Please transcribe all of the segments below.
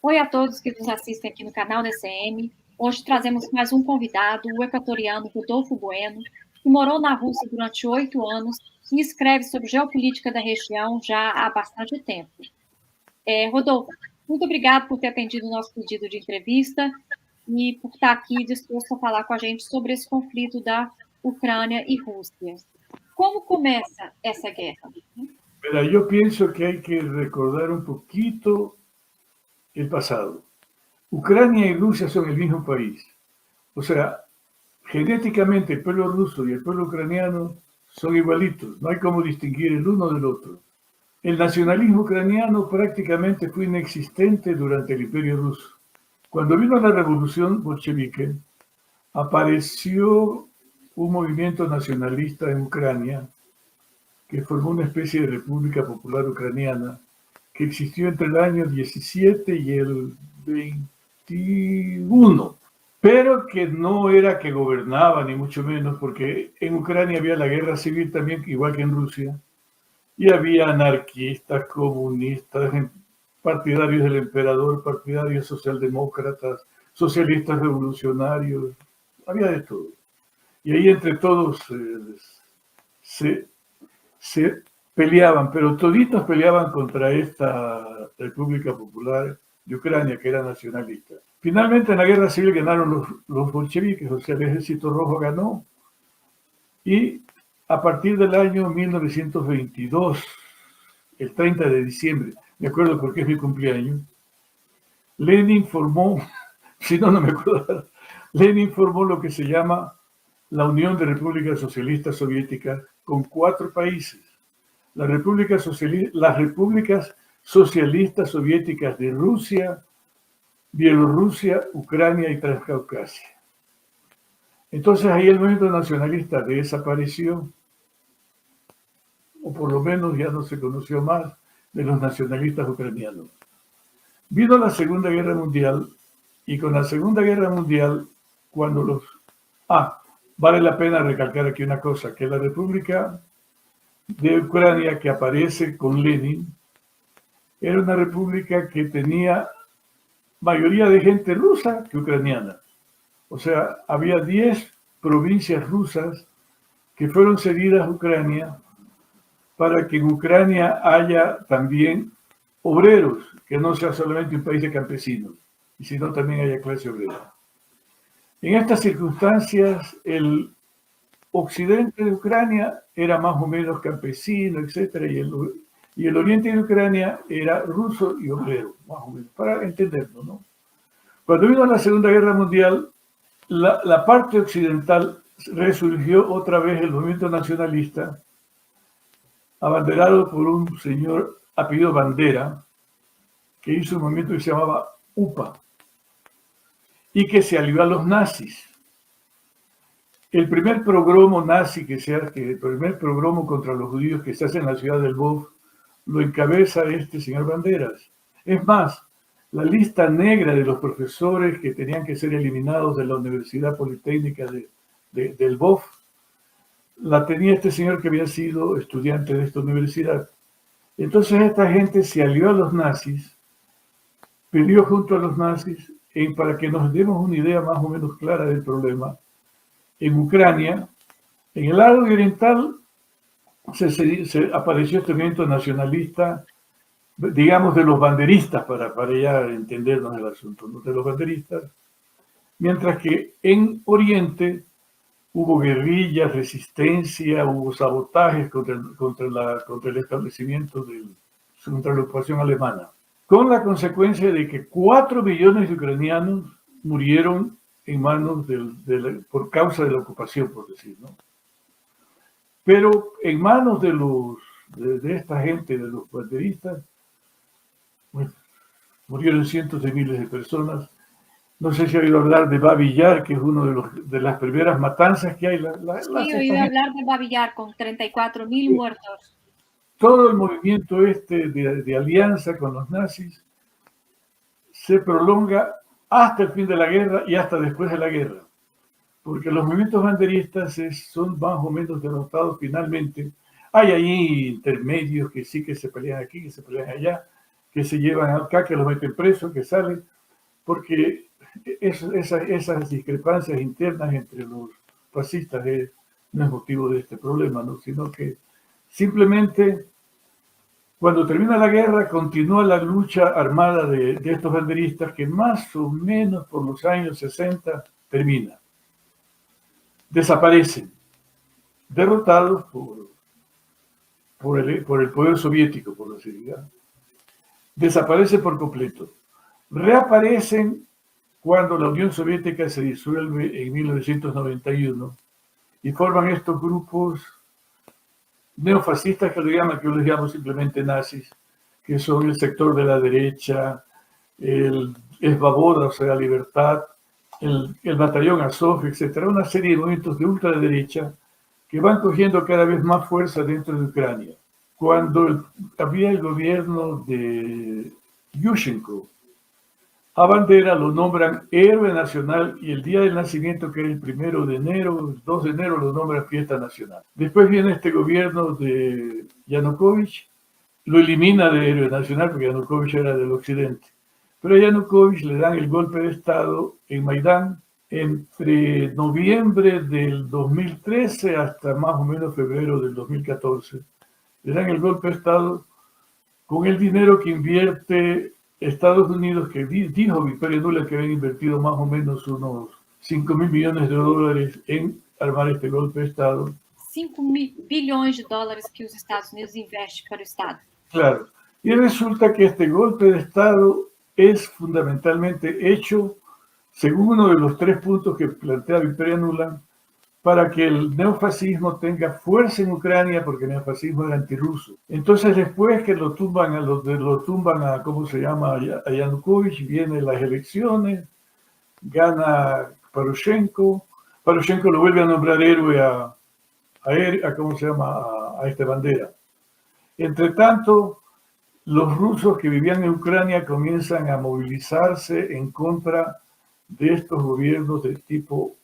Oi a todos que nos assistem aqui no canal DCM. Hoje trazemos mais um convidado, o equatoriano Rodolfo Bueno, que morou na Rússia durante 8 anos e escreve sobre geopolítica da região já há bastante tempo. Rodolfo, muito obrigado por ter atendido o nosso pedido de entrevista e por estar aqui disposto a falar com a gente sobre esse conflito da Ucrânia y Rusia. ¿Cómo comienza esa guerra? Mira, yo pienso que hay que recordar un poquito el pasado. Ucrania y Rusia son el mismo país. O sea, genéticamente el pueblo ruso y el pueblo ucraniano son igualitos. No hay cómo distinguir el uno del otro. El nacionalismo ucraniano prácticamente fue inexistente durante el Imperio Ruso. Cuando vino la revolución bolchevique, apareció un movimiento nacionalista en Ucrania que formó una especie de República Popular Ucraniana que existió entre el año 17 y el 21, pero que no era que gobernaba, ni mucho menos, porque en Ucrania había la guerra civil también, igual que en Rusia, y había anarquistas, comunistas, partidarios del emperador, partidarios socialdemócratas, socialistas revolucionarios, había de todo. Y ahí entre todos se peleaban, pero toditos peleaban contra esta República Popular de Ucrania, que era nacionalista. Finalmente en la guerra civil ganaron los bolcheviques, o sea, el Ejército Rojo ganó, y a partir del año 1922, el 30 de diciembre, me acuerdo porque es mi cumpleaños, Lenin formó, si no, no me acuerdo, Lenin formó lo que se llama la Unión de Repúblicas Socialistas Soviéticas con 4 países. Las repúblicas socialistas soviéticas de Rusia, Bielorrusia, Ucrania y Transcaucasia. Entonces ahí el movimiento nacionalista desapareció, o por lo menos ya no se conoció más de los nacionalistas ucranianos. Vino la Segunda Guerra Mundial, y con la Segunda Guerra Mundial, cuando vale la pena recalcar aquí una cosa, que la República de Ucrania que aparece con Lenin era una república que tenía mayoría de gente rusa que ucraniana. O sea, había 10 provincias rusas que fueron cedidas a Ucrania para que en Ucrania haya también obreros, que no sea solamente un país de campesinos, y sino también haya clase obrera. En estas circunstancias, el occidente de Ucrania era más o menos campesino, etcétera, y el oriente de Ucrania era ruso y obrero, más o menos, para entenderlo, ¿no? Cuando vino la Segunda Guerra Mundial, la parte occidental resurgió otra vez el movimiento nacionalista, abanderado por un señor apellido Bandera, que hizo un movimiento que se llamaba UPA, y que se alió a los nazis. El primer pogromo nazi el primer pogromo contra los judíos que se hace en la ciudad de Lvov, lo encabeza este señor Banderas. Es más, la lista negra de los profesores que tenían que ser eliminados de la Universidad Politécnica de Lvov, la tenía este señor que había sido estudiante de esta universidad. Entonces esta gente se alió a los nazis, peleó junto a los nazis, para que nos demos una idea más o menos clara del problema. En Ucrania, en el lado oriental, se apareció este movimiento nacionalista, digamos, de los banderistas, para ya entendernos el asunto, ¿no? De los banderistas, mientras que en Oriente hubo guerrillas, resistencia, hubo sabotajes contra el establecimiento, contra la ocupación alemana, con la consecuencia de que 4 millones de ucranianos murieron en manos por causa de la ocupación, por decir, ¿no? Pero en manos de esta gente, de los banderistas, bueno, murieron cientos de miles de personas. No sé si ha oído hablar de Babi Yar, que es uno de las primeras matanzas que hay. Sí, he oído hablar de Babi Yar con 34.000 muertos. Todo el movimiento de alianza con los nazis se prolonga hasta el fin de la guerra y hasta después de la guerra, porque los movimientos banderistas son más o menos derrotados finalmente. Hay ahí intermedios que sí que se pelean aquí, que se pelean allá, que se llevan acá, que los meten presos, que salen, porque esas discrepancias internas entre los fascistas no es motivo de este problema, ¿no? Sino que simplemente cuando termina la guerra continúa la lucha armada de estos banderistas que más o menos por los años 60 termina. Desaparecen, derrotados por el poder soviético, por decirlo así. Desaparecen por completo. Reaparecen cuando la Unión Soviética se disuelve en 1991 y forman estos grupos neofascistas que yo les llamo simplemente nazis, que son el sector de la derecha, el Esvaboda, o sea, Libertad, el batallón Azov, etcétera, una serie de movimientos de ultraderecha que van cogiendo cada vez más fuerza dentro de Ucrania. Cuando había el gobierno de Yushchenko, a Bandera lo nombran héroe nacional y el día del nacimiento, que es el 1 de enero, el 2 de enero, lo nombran fiesta nacional. Después viene este gobierno de Yanukovych, lo elimina de héroe nacional porque Yanukovych era del occidente. Pero a Yanukovych le dan el golpe de Estado en Maidán entre noviembre del 2013 hasta más o menos febrero del 2014. Le dan el golpe de Estado con el dinero que invierte Estados Unidos, que dijo Victoria Nuland que habían invertido más o menos unos 5.000 millones de dólares en armar este golpe de Estado. 5 bilhões de dólares que os Estados Unidos investem para o Estado. Claro. Y resulta que este golpe de Estado es fundamentalmente hecho, según uno de los 3 puntos que plantea Victoria Nuland, para que el neofascismo tenga fuerza en Ucrania, porque el neofascismo es antirruso. Entonces, después que lo tumban a ¿cómo se llama?, a Yanukovych, vienen las elecciones, gana Poroshenko lo vuelve a nombrar héroe ¿cómo se llama?, a este Bandera. Entre tanto, los rusos que vivían en Ucrania comienzan a movilizarse en contra de estos gobiernos de tipo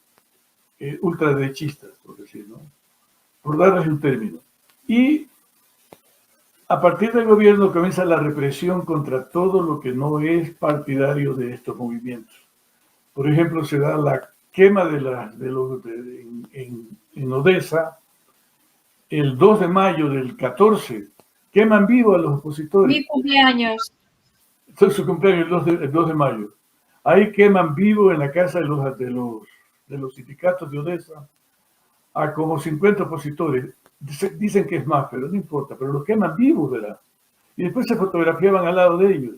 ultraderechistas, por decirlo, por darles un término. Y a partir del gobierno comienza la represión contra todo lo que no es partidario de estos movimientos. Por ejemplo, se da la quema en Odessa el 2 de mayo del 14. Queman vivo a los opositores. Mi cumpleaños. Entonces, su cumpleaños el 2 de mayo. Ahí queman vivo en la casa de los sindicatos de Odessa a como 50 opositores. Dicen que es más, pero no importa, pero los queman vivos, ¿verdad? Y después se fotografiaban al lado de ellos.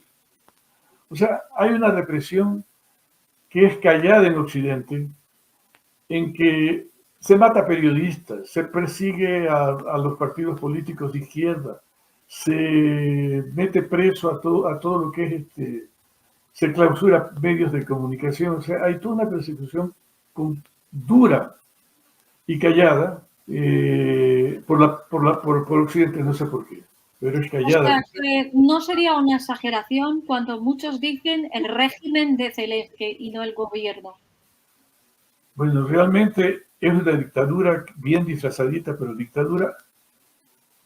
O sea, hay una represión que es callada en Occidente, en que se mata periodistas, se persigue a los partidos políticos de izquierda, se mete preso a todo lo que es se clausura medios de comunicación. O sea, hay toda una persecución dura y callada por Occidente, no sé por qué, pero es callada. O sea, que no sería una exageración cuando muchos dicen el régimen de Zelensky y no el gobierno. Bueno, realmente es una dictadura bien disfrazadita, pero dictadura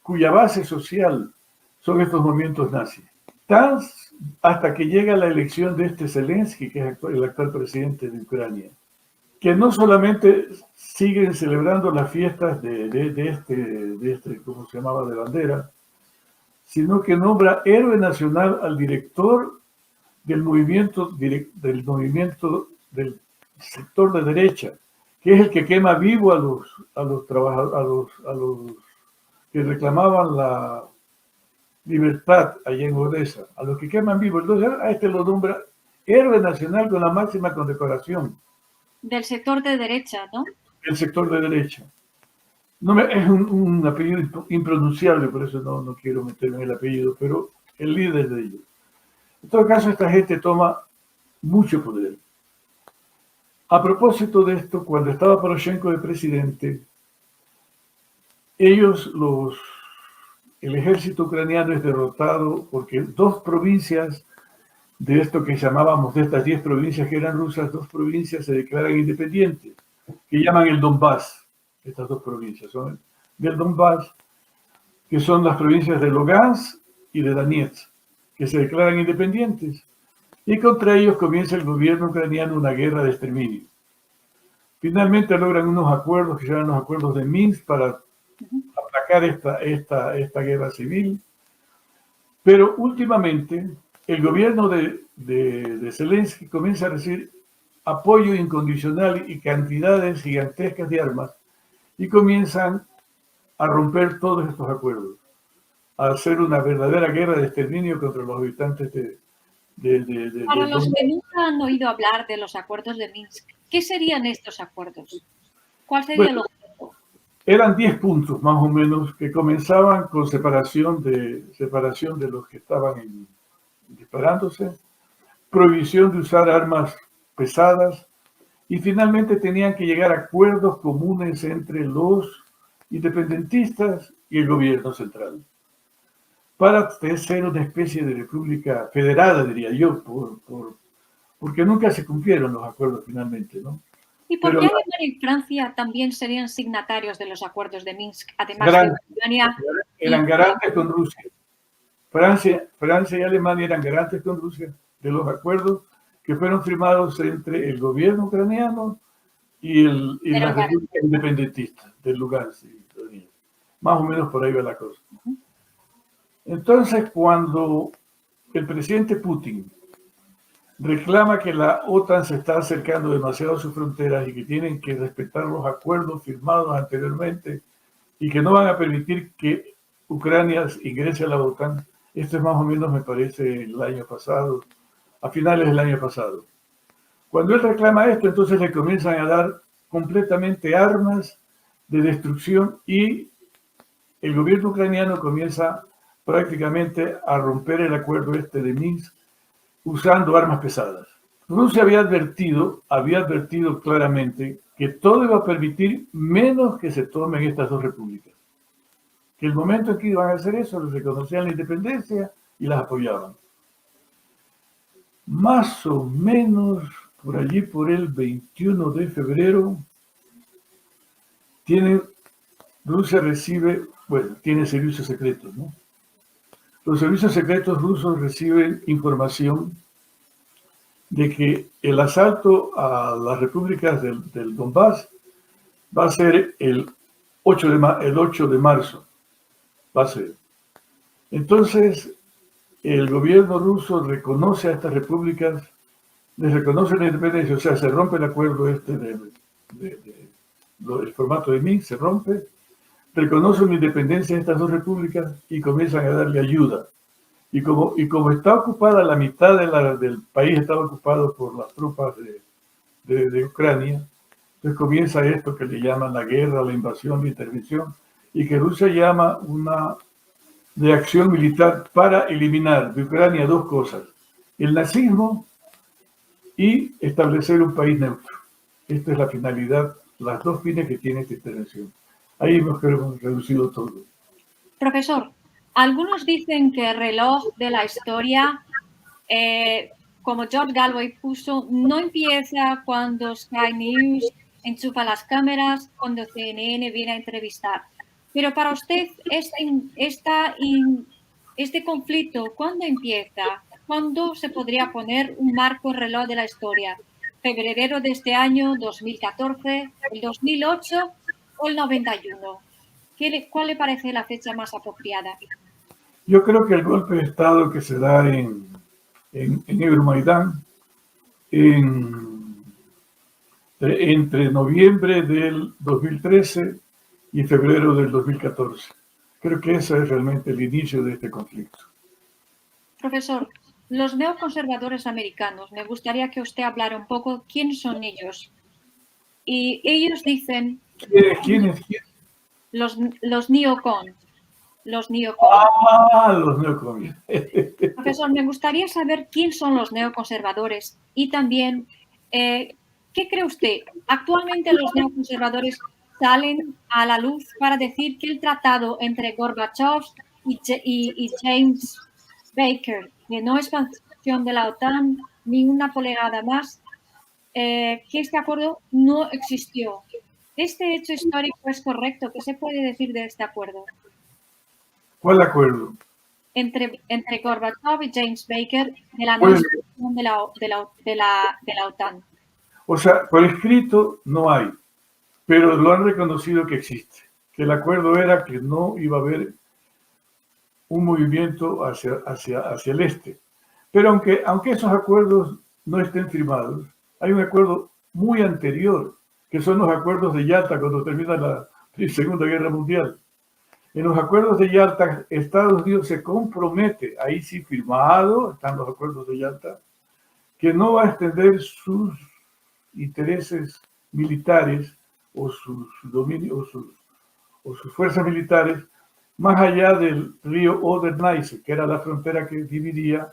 cuya base social son estos movimientos nazis. Hasta que llega la elección de este Zelensky, que es el actual presidente de Ucrania, que no solamente siguen celebrando las fiestas de este, ¿cómo se llamaba?, de Bandera, sino que nombra héroe nacional al director del movimiento del sector de derecha, que es el que quema vivo a los trabajadores, a los que reclamaban la libertad allá en Odessa, a los que queman vivo. Entonces a este lo nombra héroe nacional con la máxima condecoración. Del sector de derecha, ¿no? El sector de derecha. Es un apellido impronunciable, por eso no quiero meterme en el apellido, pero el líder de ellos. En todo caso, esta gente toma mucho poder. A propósito de esto, cuando estaba Poroshenko de presidente, el ejército ucraniano es derrotado porque 2 provincias de esto que llamábamos, de estas 10 provincias que eran rusas, 2 provincias se declaran independientes, que llaman el Donbass. Estas 2 provincias son del Donbass, que son las provincias de Lugansk y de Donetsk. que se declaran independientes, y contra ellos comienza el gobierno ucraniano una guerra de exterminio. Finalmente logran unos acuerdos que se llaman los acuerdos de Minsk para aplacar esta guerra civil, pero últimamente el gobierno de Zelensky comienza a recibir apoyo incondicional y cantidades gigantescas de armas y comienzan a romper todos estos acuerdos, a hacer una verdadera guerra de exterminio contra los habitantes Para los que nunca han oído hablar de los acuerdos de Minsk, ¿qué serían estos acuerdos? ¿Cuál sería el objetivo? Eran 10 puntos más o menos que comenzaban con separación de los que estaban disparándose, prohibición de usar armas pesadas y finalmente tenían que llegar a acuerdos comunes entre los independentistas y el gobierno central para ser una especie de república federada, diría yo, porque nunca se cumplieron los acuerdos finalmente, ¿no? ¿Y por qué Alemania y Francia también serían signatarios de los acuerdos de Minsk, además de Ucrania? Eran garantes con Rusia. Francia y Alemania eran garantes con Rusia de los acuerdos que fueron firmados entre el gobierno ucraniano y la República Independentista del Lugansk. Más o menos por ahí va la cosa. Entonces, cuando el presidente Putin reclama que la OTAN se está acercando demasiado a sus fronteras y que tienen que respetar los acuerdos firmados anteriormente y que no van a permitir que Ucrania ingrese a la OTAN, esto es más o menos, me parece, el año pasado, a finales del año pasado. Cuando él reclama esto, entonces le comienzan a dar completamente armas de destrucción y el gobierno ucraniano comienza prácticamente a romper el acuerdo de Minsk usando armas pesadas. Rusia había advertido claramente que todo iba a permitir menos que se tomen estas dos repúblicas. Que el momento en que iban a hacer eso, les reconocían la independencia y las apoyaban. Más o menos por allí, por el 21 de febrero, Rusia tiene servicios secretos, ¿no? Los servicios secretos rusos reciben información de que el asalto a las repúblicas del Donbass va a ser el 8 de marzo. Va a ser. Entonces, el gobierno ruso reconoce a estas repúblicas, les reconoce la independencia, o sea, se rompe el acuerdo el formato de Minsk, se rompe, reconocen la independencia de estas dos repúblicas y comienzan a darle ayuda. Y como está ocupada la mitad del país, está ocupado por las tropas de Ucrania, entonces comienza esto que le llaman la guerra, la invasión, la intervención, y que Rusia llama una reacción militar para eliminar de Ucrania dos cosas: el nazismo y establecer un país neutro. Esta es la finalidad, las dos fines que tiene esta intervención. Ahí hemos reducido todo. Profesor, algunos dicen que el reloj de la historia, como George Galloway puso, no empieza cuando Sky News enchufa las cámaras, cuando CNN viene a entrevistar. Pero para usted, este conflicto, ¿cuándo empieza? ¿Cuándo se podría poner un marco reloj de la historia? ¿Febrero de este año, 2014, el 2008 o el 91? ¿Cuál le parece la fecha más apropiada? Yo creo que el golpe de Estado que se da en Euromaidán entre noviembre del 2013 y febrero del 2014. Creo que ese es realmente el inicio de este conflicto. Profesor, los neoconservadores americanos, me gustaría que usted hablara un poco quién son ellos. Y ellos dicen... ¿Quiénes? Los neocon. Los neocon. Profesor, me gustaría saber quién son los neoconservadores y también, ¿qué cree usted? Actualmente los neoconservadores salen a la luz para decir que el tratado entre Gorbachev y James Baker, que no es expansión de la OTAN ni una polegada más, que este acuerdo no existió. ¿Este hecho histórico es correcto? ¿Qué se puede decir de este acuerdo? ¿Cuál acuerdo? entre Gorbachev y James Baker de la no Pues, expansión de la OTAN. o sea, por escrito no hay, pero lo han reconocido que existe, que el acuerdo era que no iba a haber un movimiento hacia el este. Pero aunque esos acuerdos no estén firmados, hay un acuerdo muy anterior, que son los acuerdos de Yalta cuando termina la Segunda Guerra Mundial. En los acuerdos de Yalta, Estados Unidos se compromete, ahí sí firmado, están los acuerdos de Yalta, que no va a extender sus intereses militares o sus dominios o sus fuerzas militares más allá del río Oder-Neisse, que era la frontera que dividía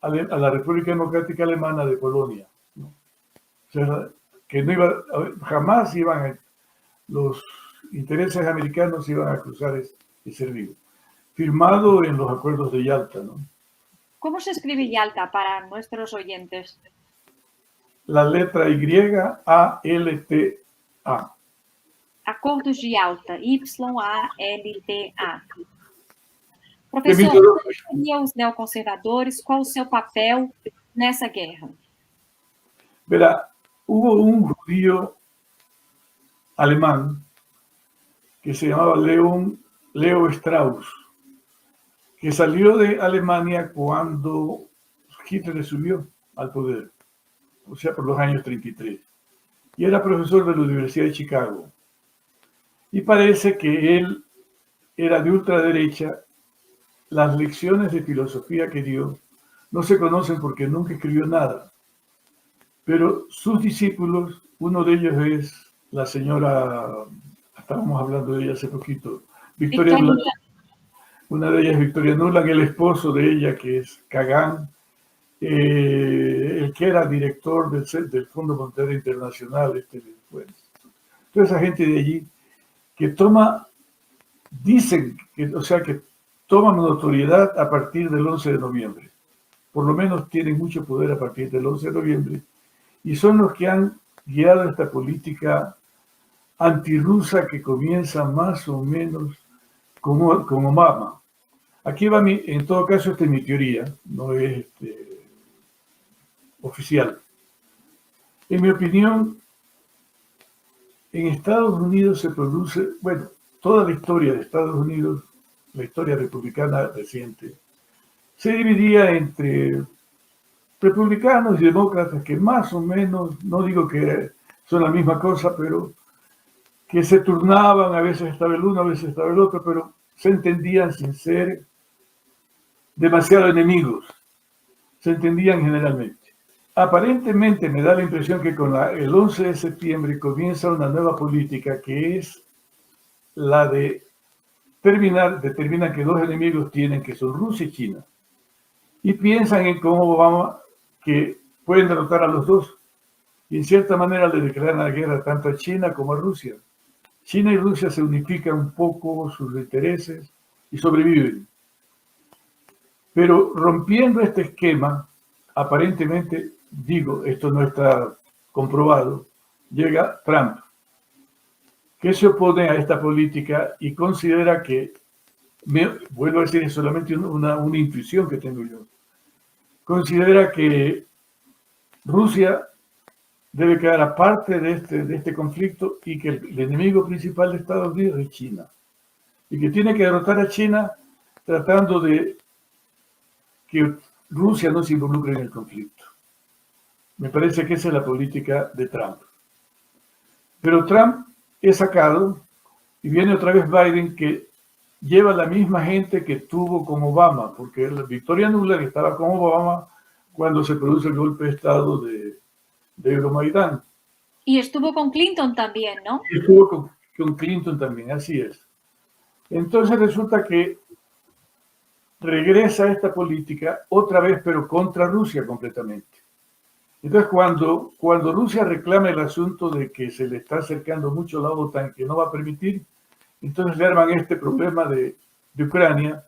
a la República Democrática Alemana de Polonia, ¿no? O sea, que no iba, jamás los intereses americanos iban a cruzar ese río, firmado en los acuerdos de Yalta, ¿no? ¿Cómo se escribe Yalta para nuestros oyentes? La letra Y-A-L-T-A. Acordos de Yalta, Y-A-L-T-A. Que Professor, mitológico. quem seriam os neoconservadores? Qual o seu papel nessa guerra? Verá, hubo un judío alemán que se llamaba Leo Strauss, que salió de Alemania cuando Hitler subió al poder, o sea, por los años 33, y era profesor de la Universidad de Chicago. Y parece que él era de ultraderecha. Las lecciones de filosofía que dio no se conocen porque nunca escribió nada, pero sus discípulos, uno de ellos es la señora, estábamos hablando de ella hace poquito, Victoria Victoria Nuland. Una de ellas es Victoria Nuland, el esposo de ella, que es Kagan, el que era director del Fondo Monetario Internacional, bueno, toda esa gente de allí que dicen que, o sea, que toman notoriedad a partir del 11 de noviembre. Por lo menos tienen mucho poder a partir del 11 de noviembre y son los que han guiado esta política antirrusa que comienza más o menos con Obama. Aquí va en todo caso, esta es mi teoría, no es oficial. En mi opinión, en Estados Unidos se produce, bueno, toda la historia de Estados Unidos, la historia republicana reciente, se dividía entre republicanos y demócratas que más o menos, no digo que son la misma cosa, pero que se turnaban, a veces estaba el uno, a veces estaba el otro, pero se entendían sin ser demasiado enemigos, se entendían generalmente. Aparentemente me da la impresión que con el 11 de septiembre comienza una nueva política que es la de determinan que dos enemigos tienen, que son Rusia y China, y piensan en cómo Obama, que pueden derrotar a los dos, y en cierta manera le declaran la guerra tanto a China como a Rusia. China y Rusia se unifican un poco sus intereses y sobreviven. Pero rompiendo este esquema, aparentemente, digo, esto no está comprobado, llega Trump, que se opone a esta política y considera que, vuelvo a decir, es solamente una intuición que tengo yo, considera que Rusia debe quedar aparte de este conflicto y que el enemigo principal de Estados Unidos es China. Y que tiene que derrotar a China tratando de que Rusia no se involucre en el conflicto. Me parece que esa es la política de Trump. Pero Trump es sacado y viene otra vez Biden, que lleva la misma gente que tuvo con Obama, porque Victoria Nuland estaba con Obama cuando se produce el golpe de Estado de Euromaidán. Y estuvo con Clinton también, ¿no? Y estuvo con Clinton también, así es. Entonces resulta que regresa esta política otra vez, pero contra Rusia completamente. Entonces, cuando Rusia reclama el asunto de que se le está acercando mucho a la OTAN, que no va a permitir, entonces le arman este problema de Ucrania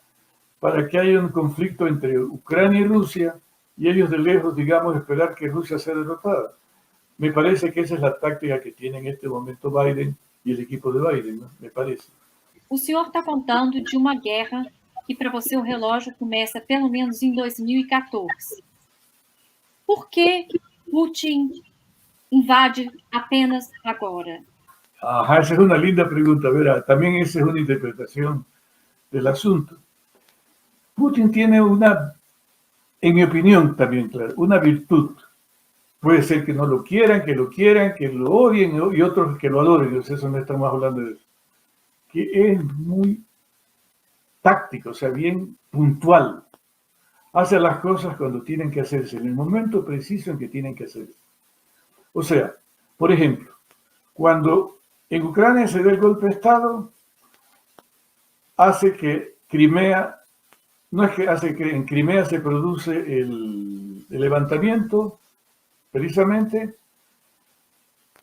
para que haya un conflicto entre Ucrania y Rusia y ellos de lejos, digamos, esperar que Rusia sea derrotada. Me parece que esa es la táctica que tiene en este momento Biden y el equipo de Biden, ¿no? Me parece. O senhor está contando de uma guerra que para você o relógio começa pelo menos em 2014. Por que Putin invade apenas agora? Ajá, esa es una linda pregunta. Verá, también esa es una interpretación del asunto. Putin tiene una, en mi opinión también, claro, una virtud. Puede ser que no lo quieran, que lo odien y otros que lo adoren. Eso no estamos hablando de eso. Que es muy táctico, o sea, bien puntual. Hace las cosas cuando tienen que hacerse, en el momento preciso en que tienen que hacerse. O sea, por ejemplo, cuando en Ucrania se da el golpe de Estado, hace que Crimea, no es que hace que en Crimea se produce el levantamiento, precisamente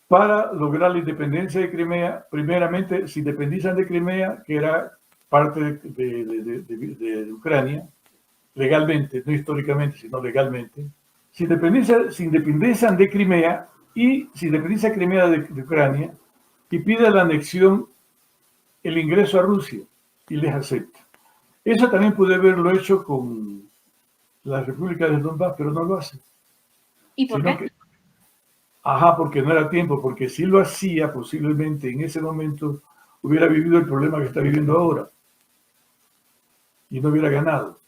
para lograr la independencia de Crimea. Primeramente, se independizan de Crimea, que era parte de Ucrania, legalmente, no históricamente, sino legalmente. Se independizan de Crimea y se independiza Crimea de Ucrania y pide la anexión, el ingreso a Rusia, y les acepta. Eso también puede haberlo hecho con la República de Donbass, pero no lo hace. ¿Y por qué? Ajá, porque no era tiempo, porque si lo hacía, posiblemente en ese momento hubiera vivido el problema que está viviendo ahora y no hubiera ganado.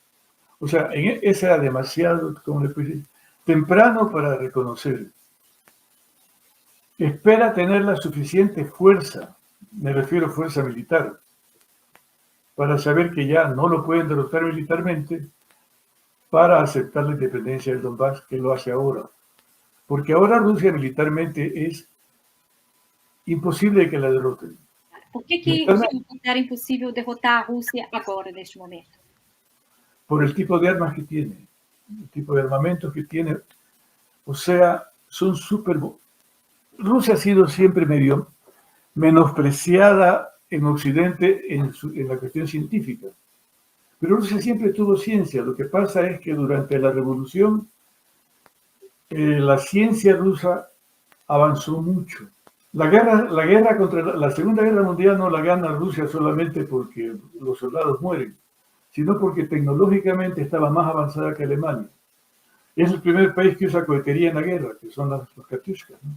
O sea, ese era demasiado, como le puedo decir, temprano para reconocer. Espera tener la suficiente fuerza, me refiero a fuerza militar, para saber que ya no lo pueden derrotar militarmente, para aceptar la independencia del Donbass, que lo hace ahora. Porque ahora Rusia militarmente es imposible que la derroten. Por que era impossível derrotar a Rússia agora, neste momento? Por el tipo de armas que tiene, el tipo de armamentos que tiene. O sea, son súper... Rusia ha sido siempre medio menospreciada en Occidente en la cuestión científica. Pero Rusia siempre tuvo ciencia. Lo que pasa es que durante la revolución la ciencia rusa avanzó mucho. La Segunda Guerra Mundial no la gana Rusia solamente porque los soldados mueren, sino porque tecnológicamente estaba más avanzada que Alemania. Es el primer país que usa cohetería en la guerra, que son los Katyushkas, ¿no?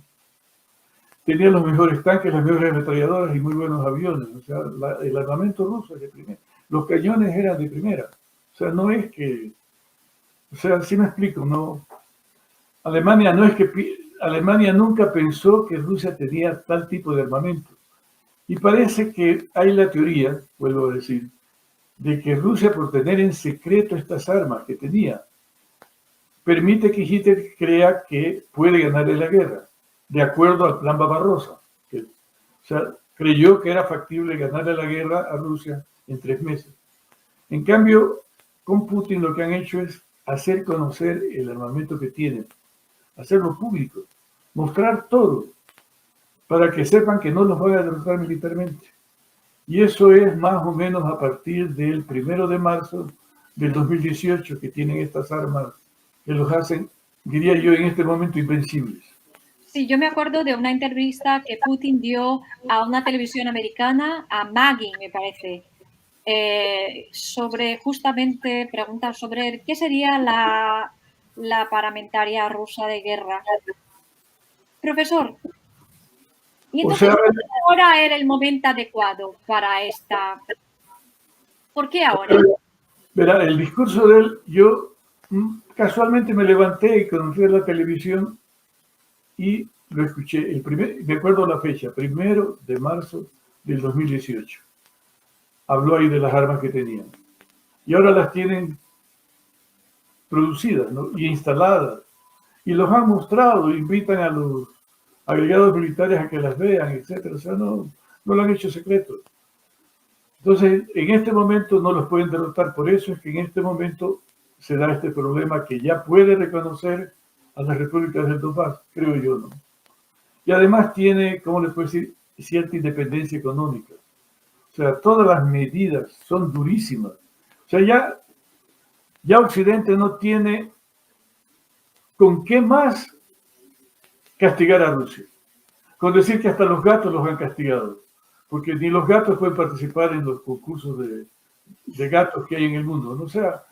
Tenía los mejores tanques, las mejores ametralladoras y muy buenos aviones. O sea, el armamento ruso es de primera. Los cañones eran de primera. O sea, no es que... O sea, sí me explico, no... Alemania no es que... Alemania nunca pensó que Rusia tenía tal tipo de armamento. Y parece que hay la teoría, vuelvo a decir, de que Rusia, por tener en secreto estas armas que tenía, permite que Hitler crea que puede ganarle la guerra, de acuerdo al plan Barbarossa. O sea, creyó que era factible ganarle la guerra a Rusia en 3 meses. En cambio, con Putin lo que han hecho es hacer conocer el armamento que tienen, hacerlo público, mostrar todo, para que sepan que no los van a derrotar militarmente. Y eso es más o menos a partir del 1 de marzo del 2018 que tienen estas armas que los hacen, diría yo, en este momento invencibles. Sí, yo me acuerdo de una entrevista que Putin dio a una televisión americana, a Maggie, me parece, sobre justamente preguntas sobre qué sería la parlamentaria rusa de guerra. Profesor, y entonces, ahora era el momento adecuado para esta... ¿Por qué ahora? Verá, el discurso de él, yo casualmente me levanté y conocí la televisión y lo escuché. Me acuerdo la fecha, 1 de marzo del 2018. Habló ahí de las armas que tenían. Y ahora las tienen producidas, ¿no? Y instaladas. Y los han mostrado, invitan a los agregados militares a que las vean, etc. O sea, no lo han hecho secreto. Entonces, en este momento no los pueden derrotar. Por eso es que en este momento se da este problema que ya puede reconocer a las repúblicas del Donbass, creo yo, ¿no? Y además tiene, ¿cómo les puedo decir?, cierta independencia económica. O sea, todas las medidas son durísimas. O sea, ya Occidente no tiene con qué más castigar a Rusia. Con decir que hasta los gatos los han castigado. Porque ni los gatos pueden participar en los concursos de de gatos que hay en el mundo, ¿no? O sea,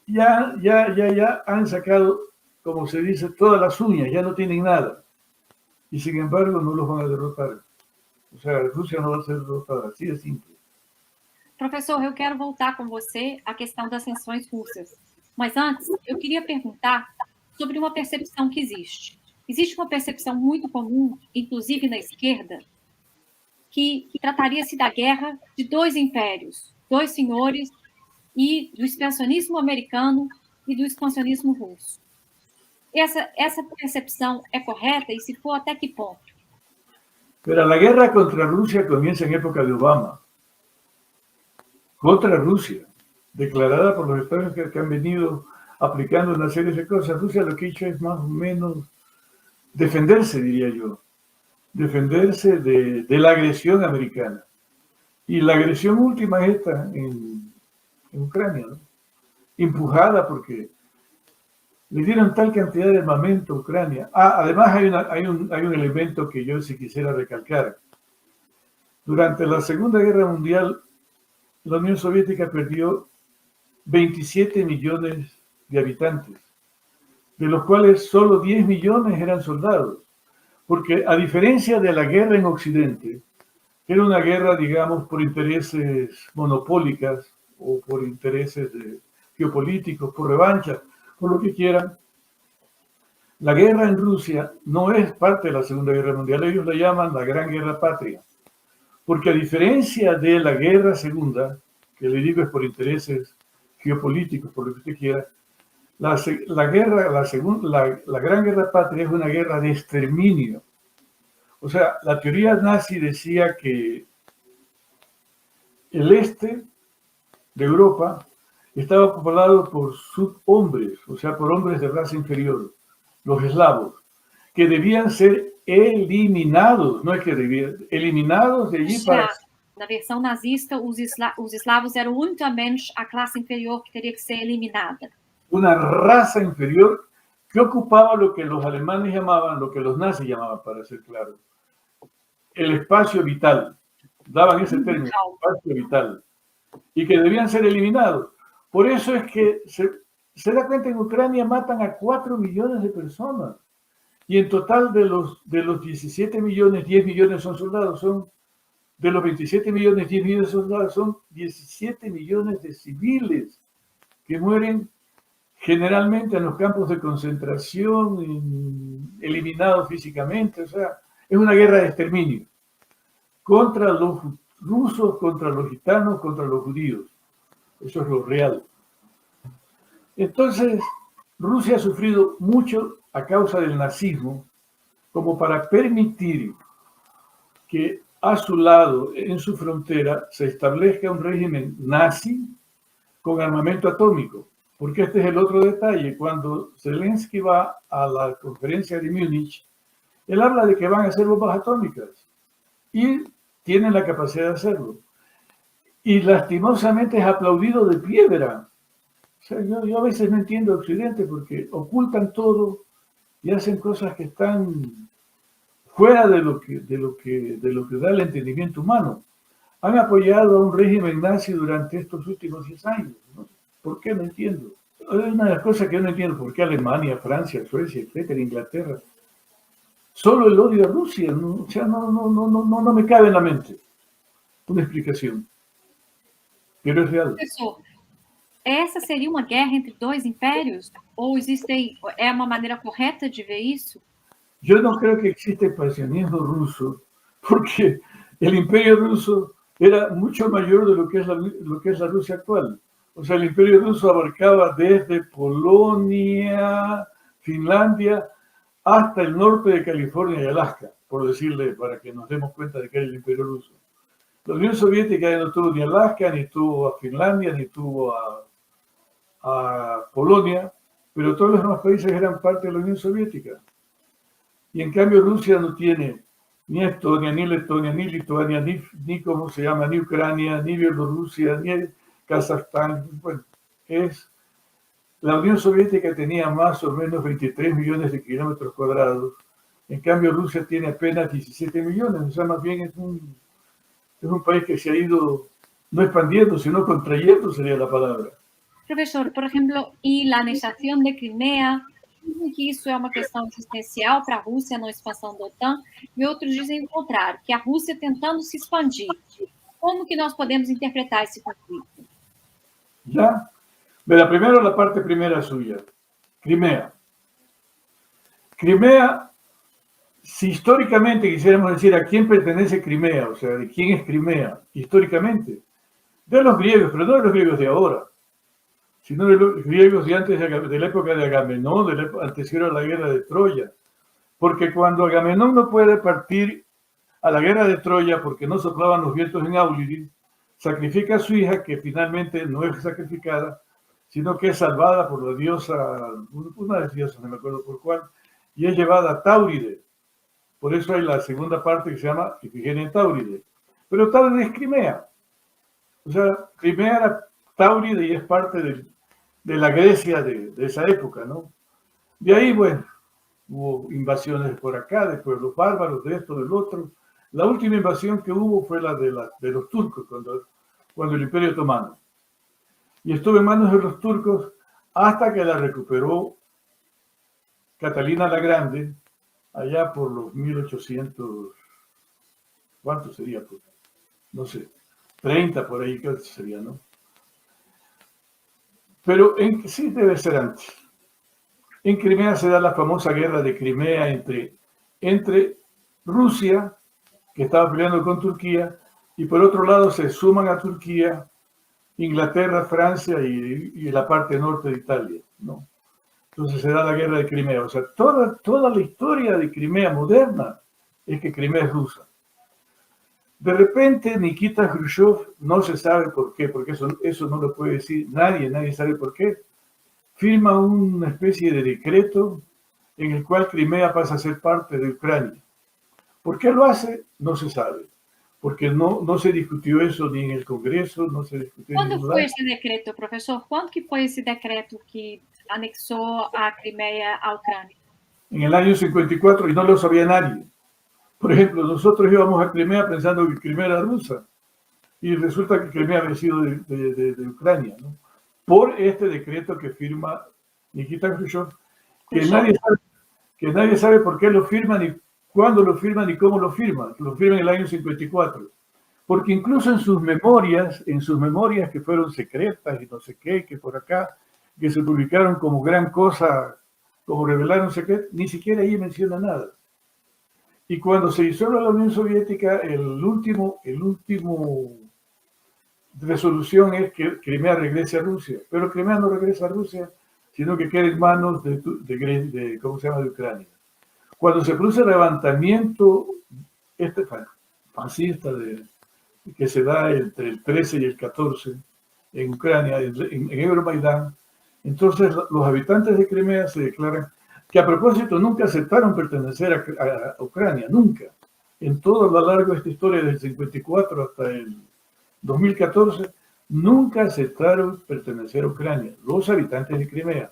ya han sacado, como se dice, todas las uñas, ya no tienen nada. Y sin embargo no los van a derrotar. O sea, Rusia no va a ser derrotada, así de simple. Professor, eu quero voltar com você à questão das sanções russas. Mas antes, eu queria perguntar sobre uma percepção que existe. Existe uma percepção muito comum, inclusive na esquerda, que trataria-se da guerra de dois impérios, dois senhores, e do expansionismo americano e do expansionismo russo. Essa percepção é correta? E se for, até que ponto? Pero la guerra contra Rusia comienza en época de Obama. Contra Rusia, declarada por los Estados Unidos que han venido aplicando una serie de cosas. Rusia lo que ha hecho es más o menos defenderse, diría yo. Defenderse de la agresión americana. Y la agresión última es esta en Ucrania, ¿no? Empujada porque le dieron tal cantidad de armamento a Ucrania. Además hay un elemento que yo sí quisiera recalcar. Durante la Segunda Guerra Mundial, la Unión Soviética perdió 27 millones de habitantes, de los cuales solo 10 millones eran soldados. Porque a diferencia de la guerra en Occidente, era una guerra, digamos, por intereses monopólicas o por intereses geopolíticos, por revancha, por lo que quieran. La guerra en Rusia no es parte de la Segunda Guerra Mundial, ellos la llaman la Gran Guerra Patria, porque a diferencia de la Guerra Segunda, que le digo es por intereses geopolíticos, por lo que usted quiera, la Gran Guerra Patria es una guerra de exterminio. O sea, la teoría nazi decía que el este de Europa estaba poblado por subhombres, o sea, por hombres de raza inferior, los eslavos, que debían ser eliminados, no es que debían, eliminados de allí para... Na versão nazista, os eslavos eram unicamente a classe inferior que teria que ser eliminada. Una raza inferior que ocupaba lo que los alemanes llamaban, lo que los nazis llamaban, para ser claro, el espacio vital. Daban ese término, espacio vital, y que debían ser eliminados. Por eso es que se da cuenta, en Ucrania matan a 4 millones de personas, y en total de los 17 millones, 10 millones son soldados, de los 27 millones, 10 millones de soldados, son 17 millones de civiles que mueren generalmente en los campos de concentración, eliminados físicamente. O sea, es una guerra de exterminio contra los rusos, contra los gitanos, contra los judíos. Eso es lo real. Entonces, Rusia ha sufrido mucho a causa del nazismo, como para permitir que a su lado, en su frontera, se establezca un régimen nazi con armamento atómico. Porque este es el otro detalle. Cuando Zelensky va a la conferencia de Múnich, él habla de que van a hacer bombas atómicas y tienen la capacidad de hacerlo. Y lastimosamente es aplaudido de piedra. O sea, yo a veces no entiendo a Occidente porque ocultan todo y hacen cosas que están fuera de lo que da el entendimiento humano. Han apoyado a un régimen nazi durante estos últimos 10 años, ¿no? ¿Por qué? No entiendo. Es una de las cosas que yo no entiendo. ¿Por qué Alemania, Francia, Suecia, etcétera, Inglaterra? Solo el odio a Rusia, ¿no? O sea, no me cabe en la mente una explicación. Pero es real. Professor, essa seria uma guerra entre dois impérios? Ou é uma maneira correta de ver isso? Yo no creo que exista expansionismo ruso, porque el imperio ruso era mucho mayor de lo que es la Rusia actual. O sea, el imperio ruso abarcaba desde Polonia, Finlandia, hasta el norte de California y Alaska, por decirle, para que nos demos cuenta de que era el imperio ruso. La Unión Soviética ya no tuvo ni Alaska, ni tuvo a Finlandia, ni tuvo a Polonia, pero todos los demás países eran parte de la Unión Soviética. Y en cambio Rusia no tiene ni Estonia, ni Letonia, ni Lituania, ni ¿cómo se llama? Ni Ucrania, ni Bielorrusia, ni Kazajstán. Bueno, la Unión Soviética tenía más o menos 23 millones de kilómetros cuadrados. En cambio Rusia tiene apenas 17 millones. O sea, más bien es un país que se ha ido no expandiendo, sino contrayendo sería la palabra. Professor, por exemplo, e la anexação de Crimea, dizem que isso é uma questão existencial para a Rússia na expansão da OTAN, e outros dizem o contrário, que a Rússia tentando se expandir. Como que nós podemos interpretar esse conflito? ¿Ya? Pero primero la parte primera suya, Crimea. Crimea, si históricamente quisiéramos decir a quién pertenece Crimea, o sea, de quién es Crimea, históricamente, de los griegos, pero no de los griegos de ahora, sino de los griegos de antes de la época de Agamenón, de la anterior a la guerra de Troya. Porque cuando Agamenón no puede partir a la guerra de Troya porque no soplaban los vientos en Aulidi, sacrifica a su hija, que finalmente no es sacrificada, sino que es salvada por la diosa, una de las diosas, no me acuerdo por cuál, y es llevada a Táuride. Por eso hay la segunda parte que se llama Ifigenia en Táuride. Pero Táuride es Crimea. O sea, Crimea era Táuride y es parte de la Grecia de esa época, ¿no? De ahí, bueno, hubo invasiones por acá, de pueblos bárbaros, de esto, del otro. La última invasión que hubo fue la de los turcos, cuando el Imperio Otomano. Y estuvo en manos de los turcos hasta que la recuperó Catalina la Grande, allá por los 1800, ¿cuánto sería? Pues, no sé, 30 por ahí, creo que sería, ¿no? Pero sí debe ser antes. En Crimea se da la famosa guerra de Crimea entre Rusia, que estaba peleando con Turquía, y por otro lado se suman a Turquía Inglaterra, Francia y la parte norte de Italia, ¿no? Entonces se da la guerra de Crimea. O sea, toda la historia de Crimea moderna es que Crimea es rusa. De repente, Nikita Khrushchev, no se sabe por qué, porque eso no lo puede decir nadie sabe por qué, firma una especie de decreto en el cual Crimea pasa a ser parte de Ucrania. ¿Por qué lo hace? No se sabe. Porque no se discutió eso ni en el Congreso, no se discutió en Quando ningún foi lado. esse decreto, professor? Quando que foi esse decreto que anexou a Crimeia à Ucrânia? En el año 54 y no lo sabía nadie. Por ejemplo, nosotros íbamos a Crimea pensando que Crimea era rusa y resulta que Crimea había sido de Ucrania, ¿no? Por este decreto que firma Nikita Khrushchev, que nadie sabe por qué lo firma, ni cuándo lo firma, ni cómo lo firma. Lo firma en el año 54. Porque incluso en sus memorias que fueron secretas y no sé qué, que por acá, que se publicaron como gran cosa, como revelaron secreto, ni siquiera ahí menciona nada. Y cuando se disuelve la Unión Soviética, el último resolución es que Crimea regrese a Rusia. Pero Crimea no regresa a Rusia, sino que queda en manos ¿cómo se llama?, de Ucrania. Cuando se produce el levantamiento fascista que se da entre el 13 y el 14 en Ucrania, en Euromaidán, entonces los habitantes de Crimea se declaran que, a propósito, nunca aceptaron pertenecer a Ucrania, nunca. En todo lo largo de esta historia, desde el 54 hasta el 2014, nunca aceptaron pertenecer a Ucrania, los habitantes de Crimea,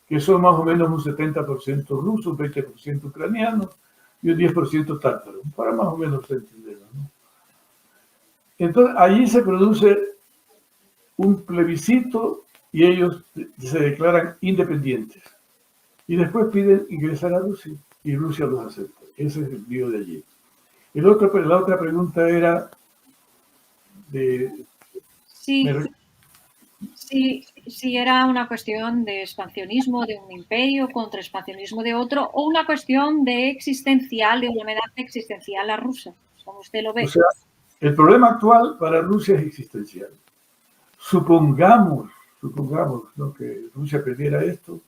que son más o menos un 70% rusos, un 20% ucranianos y un 10% tártaros, para más o menos entenderlo, ¿no? Entonces, allí se produce un plebiscito y ellos se declaran independientes. Y después piden ingresar a Rusia y Rusia los acepta. Ese es el lío de allí. La otra pregunta era de... Si era una cuestión de expansionismo de un imperio contra expansionismo de otro, o una cuestión de existencial, de una amenaza existencial a Rusia, como usted lo ve. O sea, el problema actual para Rusia es existencial. Supongamos, ¿no?, que Rusia perdiera esto,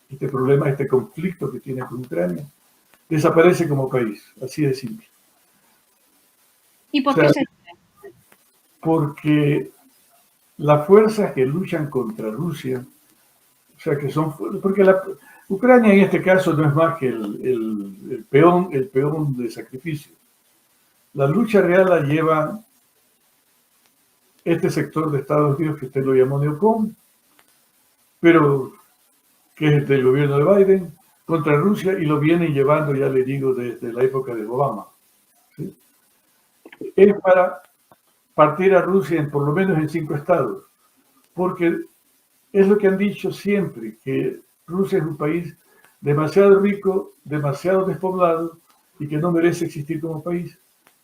este problema, este conflicto que tiene con Ucrania, desaparece como país, así de simple. ¿Y por qué se dice? Porque las fuerzas que luchan contra Rusia, o sea, que son, porque Ucrania en este caso no es más que el peón de sacrificio. La lucha real la lleva este sector de Estados Unidos que usted lo llamó neocon, pero que es del gobierno de Biden, contra Rusia, y lo vienen llevando, ya le digo, desde la época de Obama, ¿sí? es para partir a Rusia por lo menos en 5 estados, porque es lo que han dicho siempre, que Rusia es un país demasiado rico, demasiado despoblado y que no merece existir como país.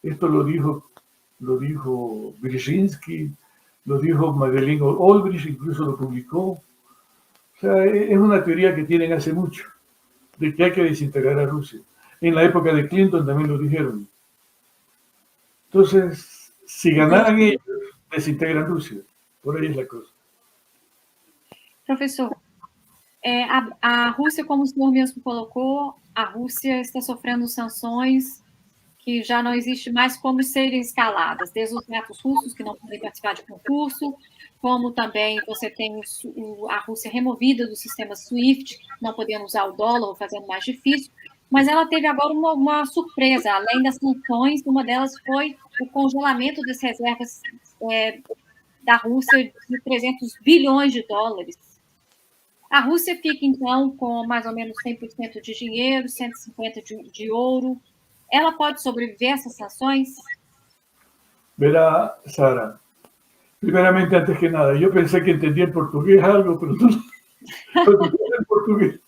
Esto lo dijo Brzezinski, lo dijo Madeleine Albright, incluso lo publicó. O sea, es una teoría que tienen hace mucho, de que hay que desintegrar a Rusia. En la época de Clinton también lo dijeron. Entonces, si ganaran ellos, desintegran Rusia. Por ahí es la cosa. Professor, a Rússia, como o senhor mesmo colocou, a Rússia está sofrendo sanções que já não existe mais como serem escaladas, desde os netos russos que não podem participar de concurso, como também você tem a Rússia removida do sistema SWIFT, não podendo usar o dólar, fazendo mais difícil, mas ela teve agora uma surpresa, além das sanções, uma delas foi o congelamento das reservas da Rússia de 300 bilhões de dólares. A Rússia fica, então, com mais ou menos 100% de dinheiro, 150% de ouro. ¿Ela pode sobreviver a essas sanções? Verá, Sara, primeramente, antes que nada, yo pensé que entendía el portugués algo, pero tú no el portugués.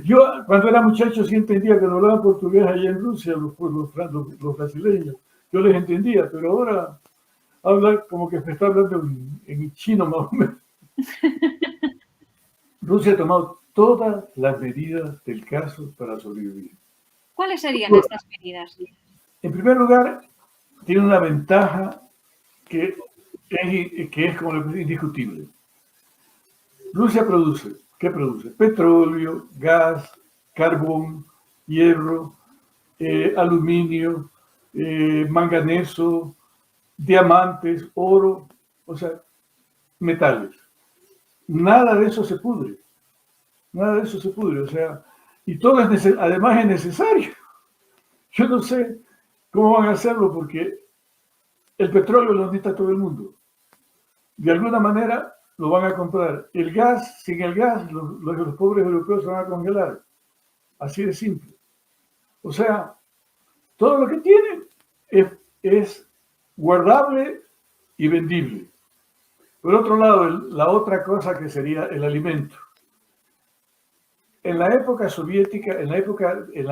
Yo, cuando era muchacho, sí entendía que no hablaban portugués allá en Rusia, los brasileños. Yo les entendía, pero ahora habla como que me está hablando en chino más o menos. Rusia ha tomado todas las medidas del caso para sobrevivir. ¿Cuáles serían estas medidas? En primer lugar, tiene una ventaja que es como lo indiscutible. Rusia produce, ¿qué produce? Petróleo, gas, carbón, hierro, aluminio, manganeso, diamantes, oro, o sea, metales. Nada de eso se pudre. Nada de eso se pudre, o sea, y todo además es necesario. Yo no sé cómo van a hacerlo porque el petróleo lo necesita todo el mundo. De alguna manera lo van a comprar. El gas, sin el gas, los pobres europeos se van a congelar. Así de simple. O sea, todo lo que tienen es guardable y vendible. Por otro lado, la otra cosa que sería el alimento. En la época soviética, en la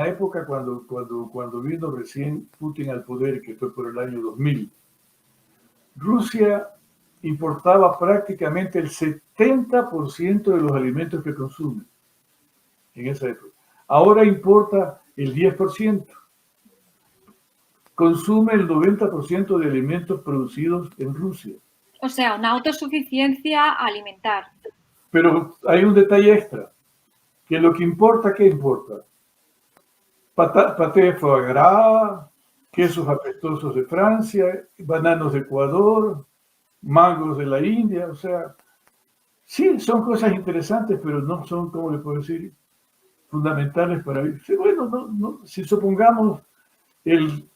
época cuando vino recién Putin al poder, que fue por el año 2000, Rusia importaba prácticamente el 70% de los alimentos que consume en esa época. Ahora importa el 10%. Consume el 90% de alimentos producidos en Rusia. O sea, una autosuficiencia alimentar. Pero hay un detalle extra, que lo que importa, ¿qué importa? Paté de foie gras, quesos apestosos de Francia, bananos de Ecuador, mangos de la India, o sea, sí, son cosas interesantes, pero no son, ¿cómo le puedo decir?, fundamentales para vivir. Sí, bueno, si supongamos el